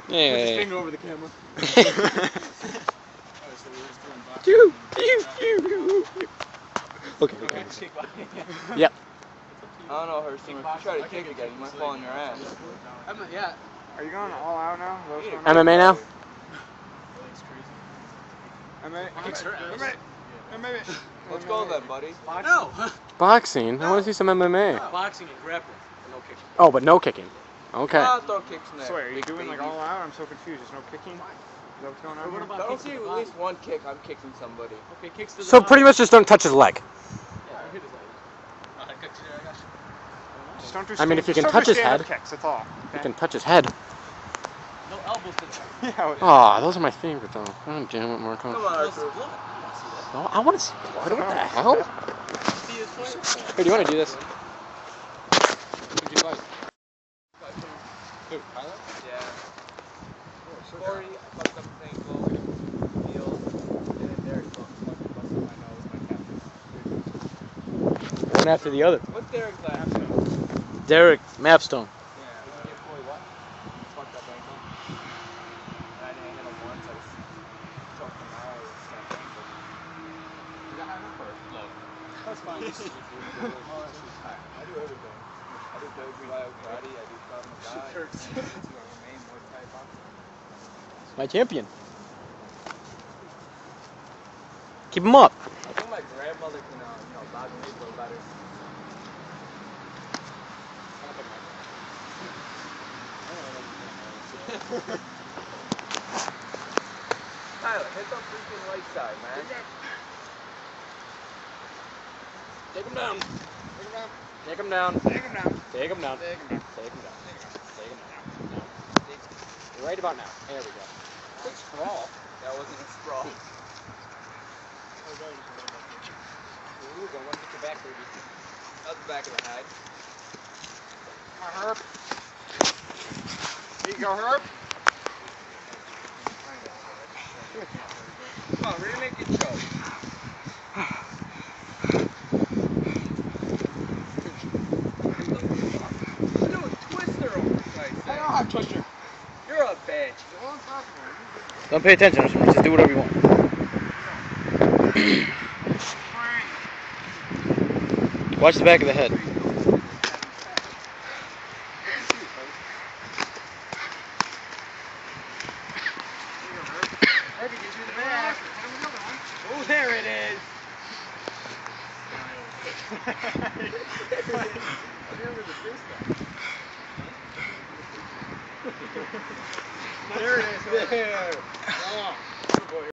Yeah. Put his finger over the camera. Okay. Yep. I don't know, Hurston. If you try to kick again, you might fall on your ass. Yeah. Are you going all out now? MMA now? MMA. Let's go then, buddy. No. Boxing? I want to see some MMA. Boxing and grappling, but no kicking. Oh, but no kicking. Okay. I'll throw kicks in there. So wait, are you big doing like baby. all out? I'm so confused. There's no kicking? Is that what's going on here? If I don't see at least one kick, I'm kicking somebody. Okay, kicks to the So pretty much just don't touch his leg. Yeah, hit his leg. Just don't do I mean, if you just can don't touch do his head. stand-up kicks, that's all. You can touch his head. No elbows to the head. Yeah. Aw, those are my favorite though. Oh, damn it, Marco. Come on, Arthur. Oh, I want to see blood. What the hell? Hey, do you want to do this? Who'd you fight? Who? Tyler? Yeah. Corey, I fucked up his ankle. Neil, and then Derek fucked up my nose, my captain. One after the other. What's Derek's last name? Derek Mapstone. Yeah. Did you give Corey what? Fucked up ankle. And I didn't hit him once. I was choked him out. I was snapped ankle. You got him first? No. That's fine. I do everything. I do karate, I do Krav Maga, I do MMA, Muay Thai, boxing. My champion. Keep him up. I think my grandmother can, box me a little better. Tyler, hit the freaking right side, man. Take him down. Take him down. Take him down. Take him down. Take him down. Take him down. Take him down. Right about now. There we go. Quick sprawl. That wasn't a sprawl. Ooh, go one get your back, baby. That's the back of the head. Come on, Herb. Here you go, Herb. Come on, really make it choke. Twister. You're a bitch. Don't pay attention. Just do whatever you want. Watch the back of the head. Oh, there it is. There it is. There.